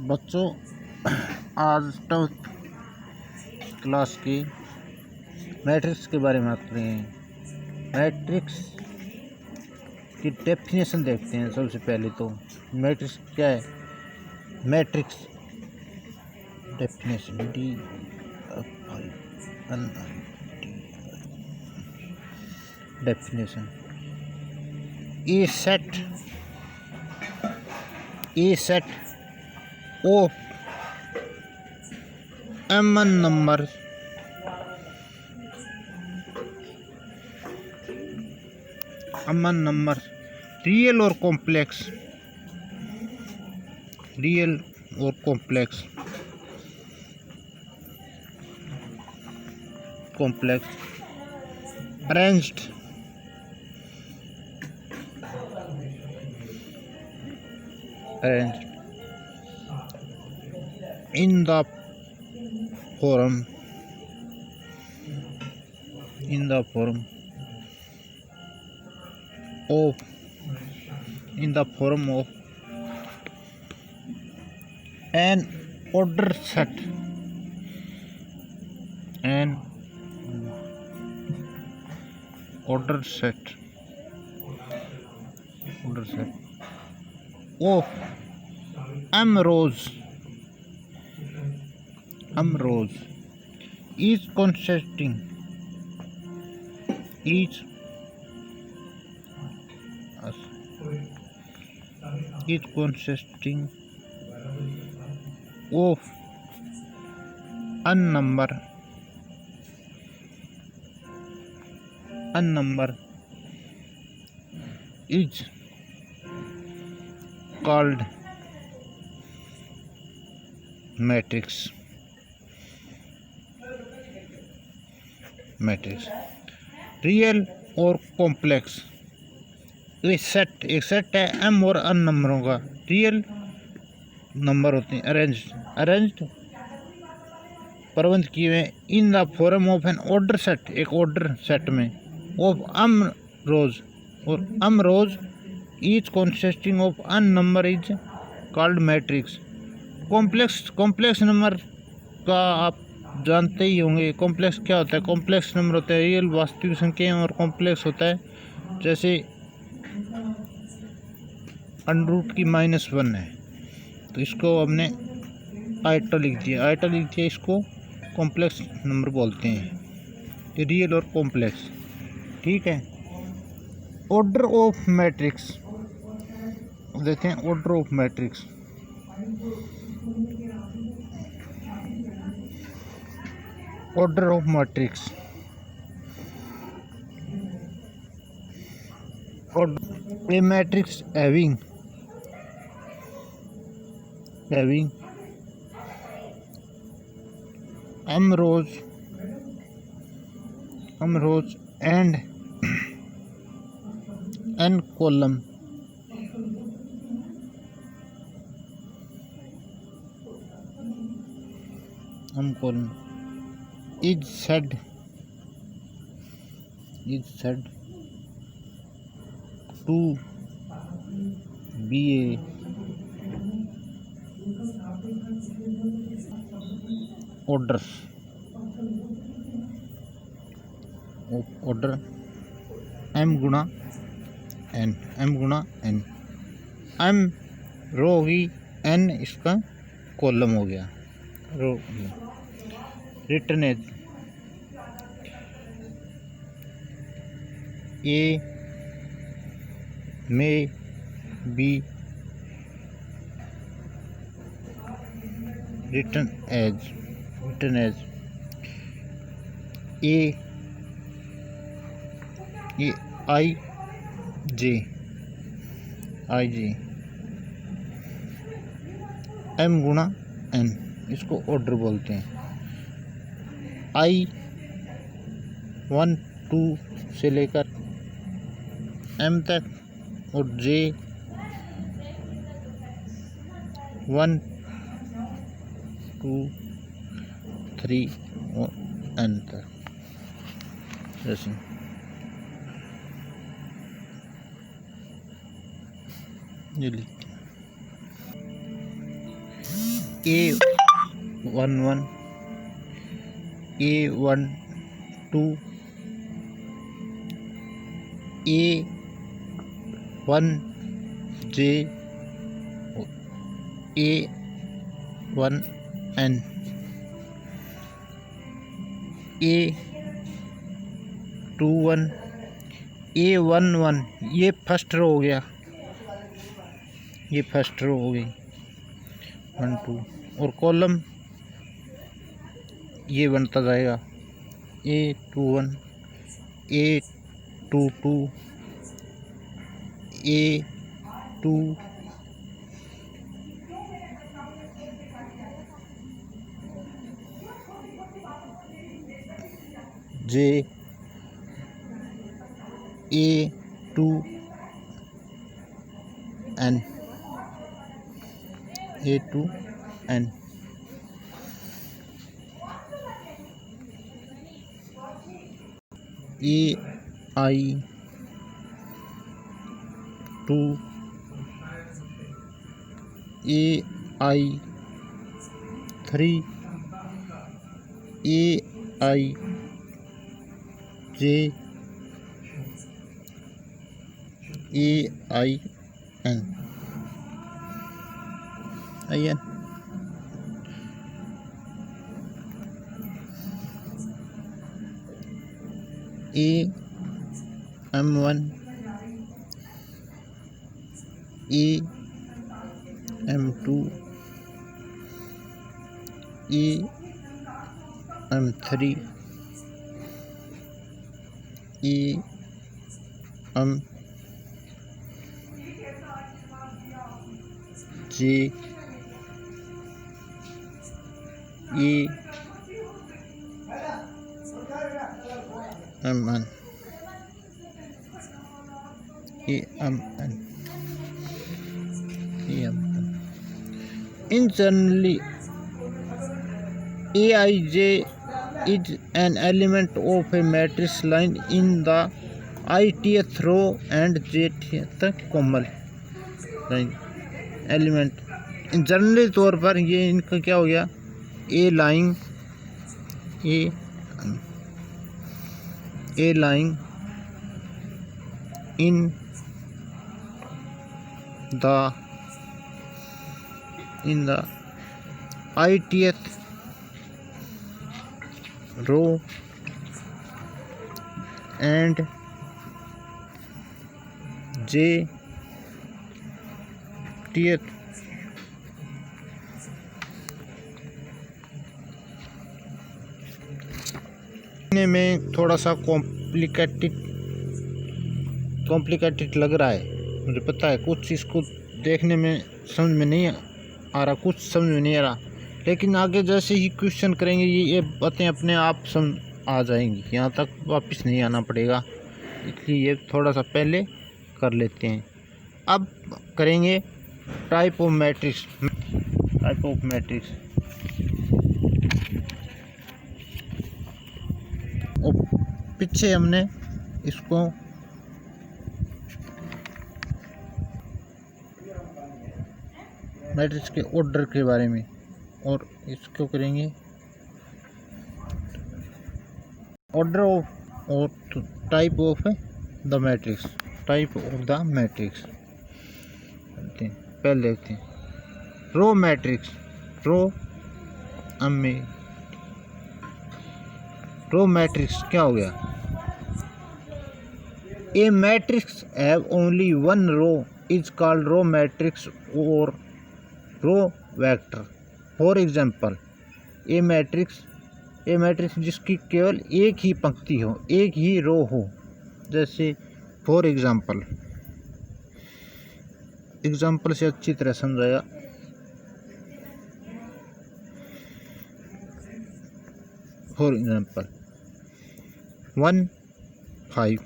बच्चों, आज 10th class की मैट्रिक्स के बारे में बात करें। मैट्रिक्स की डेफिनेशन देखते हैं। सबसे पहले तो मैट्रिक्स क्या है। Matrix definition definition A set of एमन नंबर रियल और complex arranged in the form of an order set of m rows each consisting of n number is called matrix. Real और कॉम्प्लेक्स। एक set है M और अन नंबरों का। Real number होते हैं अरेंज्ड प्रबंध किए हुए in the form of an order set, एक ऑर्डर सेट में, of m rows each consisting of n number is called matrix. Complex number का आप जानते ही होंगे। कॉम्प्लेक्स क्या होता है। कॉम्प्लेक्स नंबर होता है रियल वास्तविक संख्या, और कॉम्प्लेक्स होता है जैसे √की -1 है तो इसको हमने आइटा लिख दिया, इसको कॉम्प्लेक्स नंबर बोलते हैं। ये रियल और कॉम्प्लेक्स, ठीक है। ऑर्डर ऑफ मैट्रिक्स देखते हैं। Order of matrix a matrix having m rows and n column is said to be a order m गुणा n। m रो होगी, n इसका कॉलम हो गया। Row written as a may be written as a I j m गुणा n, इसको order बोलते हैं। I 1 2 से लेकर m तक और j 1 2 3 और n तक। जैसे ये लिखते हैं। A11, A12, A1J, A1N, A21, A11। ये फर्स्ट रो हो गया, ये फर्स्ट रो हो गई 1 2। और कॉलम ये बनता जाएगा A21, A22, A2, J, A2N, A2N, AI2, AI3, AIJ, AIN, IN, AM1, AM2, AM3, AMJ, AMN, AMN, AMN. In generally, Aij is an element of a matrix line in the ith row and jth common line element. Generally तौर पर ये इनका क्या हो गया, a line in the ith row and jth में थोड़ा सा कॉम्प्लिकेटेड लग रहा है, मुझे पता है। कुछ इसको देखने में समझ में नहीं आ रहा, कुछ समझ में नहीं आ रहा, लेकिन आगे जैसे ही क्वेश्चन करेंगे ये बातें अपने आप समझ आ जाएंगी, यहाँ तक वापस नहीं आना पड़ेगा। इसलिए ये थोड़ा सा पहले कर लेते हैं। अब करेंगे टाइप ऑफ मैट्रिक्स। और पीछे हमने इसको मैट्रिक्स के ऑर्डर के बारे में, और इसको करेंगे ऑर्डर ऑफ और टाइप ऑफ द मैट्रिक्स। पहले देखते हैं रो मैट्रिक्स। रो मैट्रिक्स क्या हो गया, a matrix have only one row is called row matrix और row vector. For example, a matrix जिसकी केवल एक ही पंक्ति हो, एक ही रो हो। जैसे फॉर एग्जाम्पल से अच्छी तरह समझाया। For example 1 5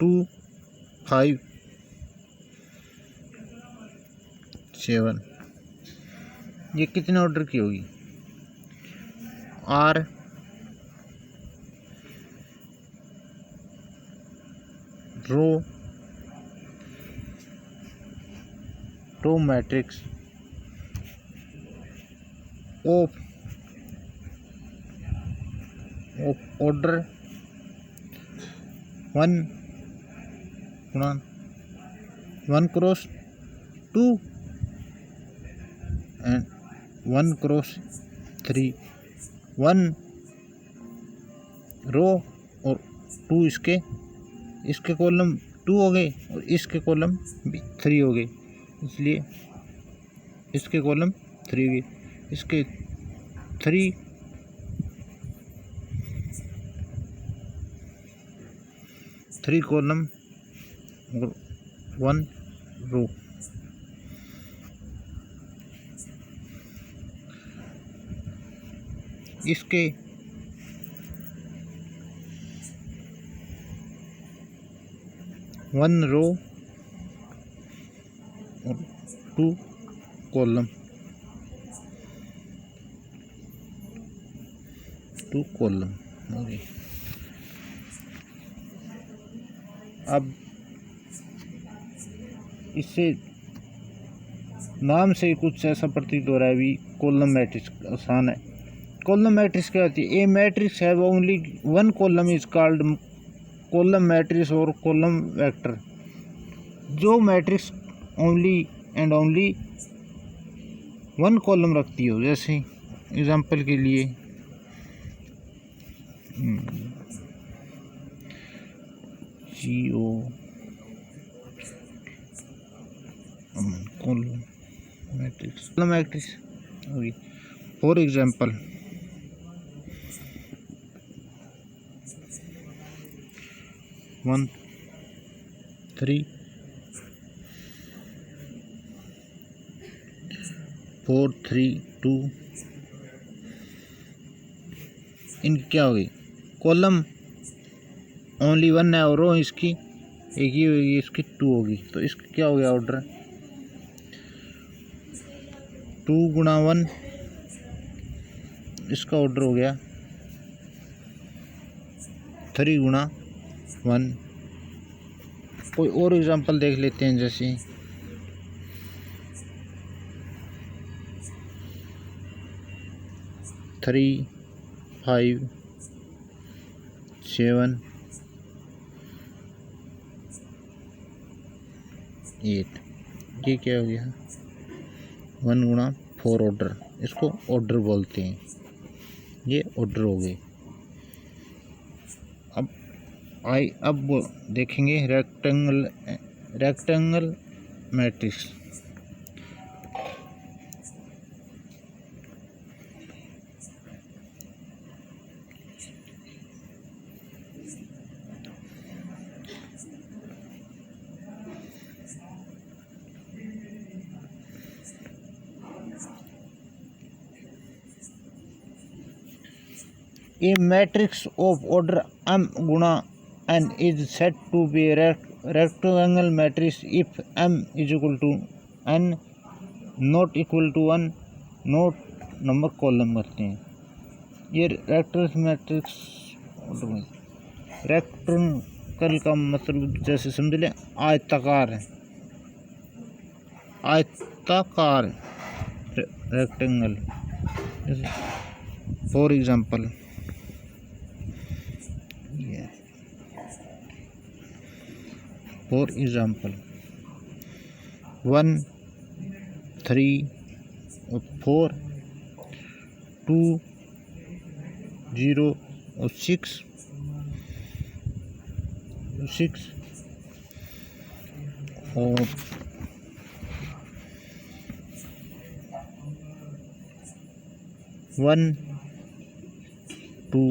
2 5 7। ये कितने ऑर्डर की होगी, are row row matrix of order 1 × 1 and 1 × 3, 1 row और 2 इसके कॉलम 2 हो गए और इसके कॉलम 3 हो गए, इसलिए इसके कॉलम 3 हो गए, इसके 3 कॉलम और 1 रो। इसके 1 रो और 2 कॉलम ओके। अब इससे नाम से ही कुछ ऐसा प्रतीत हो रहा है भी कॉलम मैट्रिक्स आसान है। कॉलम मैट्रिक्स क्या होती है? ए मैट्रिक्स है वो only 1 column is called column matrix और कॉलम वेक्टर। जो matrix only and only 1 column रखती हो, जैसे एग्जांपल के लिए GO कॉलम मैट्रिक्स होगी। फॉर एग्जांपल 1 3 4 3 2, इनकी क्या होगी? कॉलम ओनली 1 है और रो इसकी एक ही होगी, इसकी 2 होगी, तो इसका क्या हो गया ऑर्डर? 2 × 1, इसका ऑर्डर हो गया 3 × 1। कोई और एग्जांपल देख लेते हैं, जैसे 3 5 7 8, ये क्या हो गया? 1 × 4 ऑर्डर, इसको ऑर्डर बोलते हैं, ये ऑर्डर हो गए। अब देखेंगे rectangle matrix. A matrix of order m × n is said to be a rectangle matrix if m is equal to n not equal to 1 note number column करते हैं। ये रेक्टेंगल मैट्रिक्स, रेक्टेंगल का मतलब जैसे समझ लें आयताकार है, रेक्टेंगल। फॉर एग्जांपल 1 3 और 4 2 0 और 6 और 1 2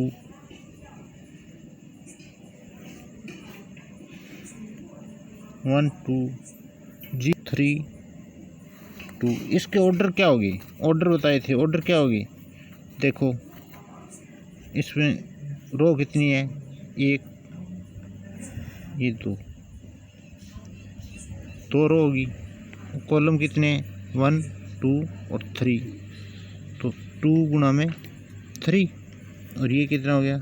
1 2 3 2। इसके ऑर्डर क्या होगी? ऑर्डर बताए थे, ऑर्डर क्या होगी? देखो इसमें रो कितनी है? 1, ये 2 रो होगी। कॉलम कितने? 1 2 और 3, तो 2 × 3 और ये कितना हो गया?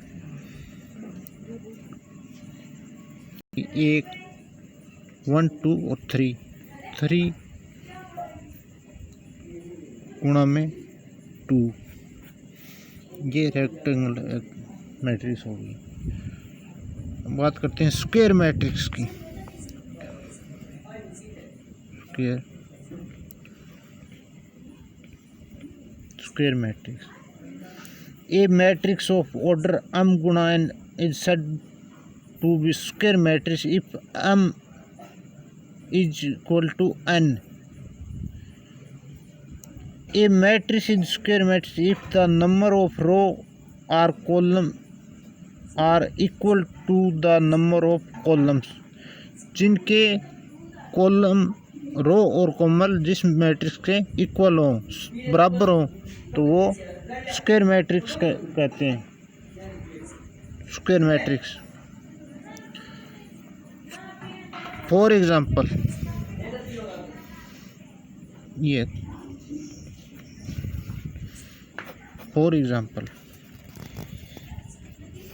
1 1 2 और 3 गुणा में 2, ये रेक्टेंगल मैट्रिक्स होगी। बात करते हैं स्क्वायर मैट्रिक्स की। Square matrix, a matrix of order m गुणा n is said to be square matrix if m is equal to n. A matrix is square matrix if the number of row or column are equal to the number of columns. जिनके column row और column जिस matrix के equal हो, बराबर हो, तो वो square matrix कहते हैं। स्क्वायर मैट्रिक्स फॉर एग्जाम्पल ये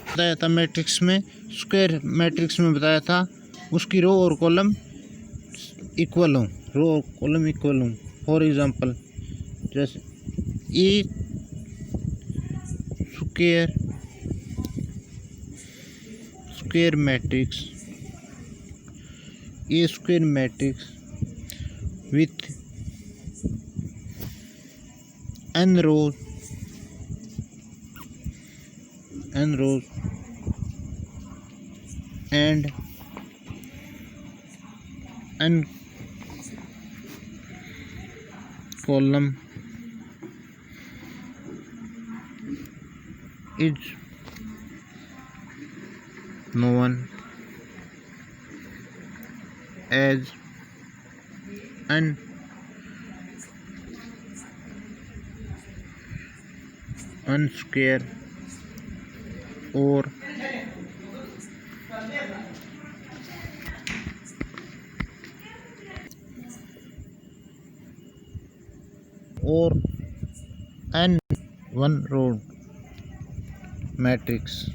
बताया था मैट्रिक्स में, स्क्वायर मैट्रिक्स में बताया था उसकी रो और कॉलम इक्वल हो, रो और कॉलम इक्वल हो। फॉर एग्जाम्पल जैसे a square matrix, A square matrix with n rows and n column is known as an unsquare or n one row matrix.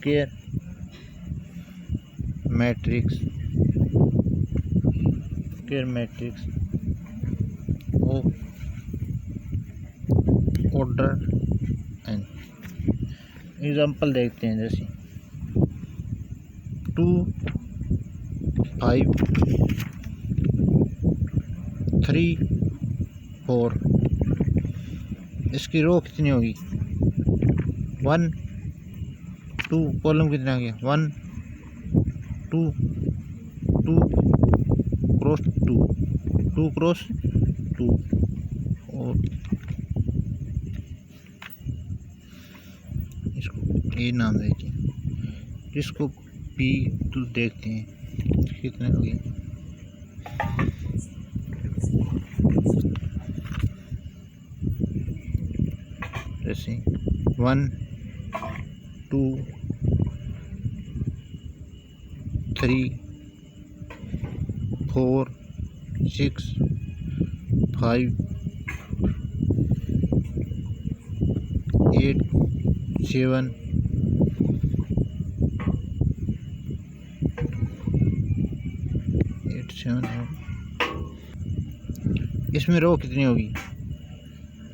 Square matrix of order n। Example देखते हैं, जैसे 2 5 3 4, इसकी रो कितनी होगी 1 2, column कितना आ गया 1 2 2 cross 2 2 cross 2, और इसको ए नाम देते हैं, इसको बी तो देखते हैं कितने हो गए। जैसे 1 2 3 4 6 5 8 7 इसमें रो कितनी होगी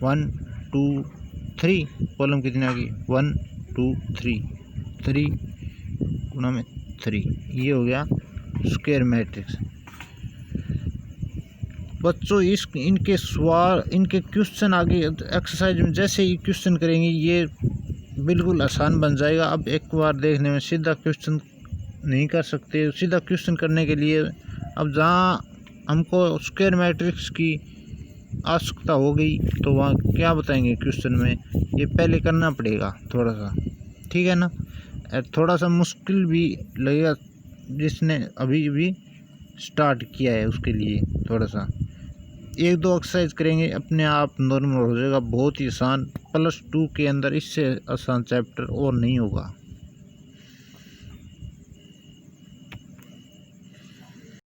1 2 3, कॉलम कितनी आ गई 1 2 3 3 गुणा में 3, ये हो गया स्क्वायर मैट्रिक्स। बच्चों इनके क्वेश्चन आगे एक्सरसाइज में जैसे ही क्वेश्चन करेंगे ये बिल्कुल आसान बन जाएगा। अब एक बार देखने में सीधा क्वेश्चन नहीं कर सकते, सीधा क्वेश्चन करने के लिए अब जहाँ हमको स्क्वायर मैट्रिक्स की आवश्यकता हो गई तो वहाँ क्या बताएंगे क्वेश्चन में, ये पहले करना पड़ेगा थोड़ा सा, ठीक है ना। थोड़ा सा मुश्किल भी लगेगा जिसने अभी स्टार्ट किया है, उसके लिए थोड़ा सा 1-2 एक्सरसाइज करेंगे अपने आप नॉर्मल हो जाएगा। बहुत ही आसान, +2 के अंदर इससे आसान चैप्टर और नहीं होगा।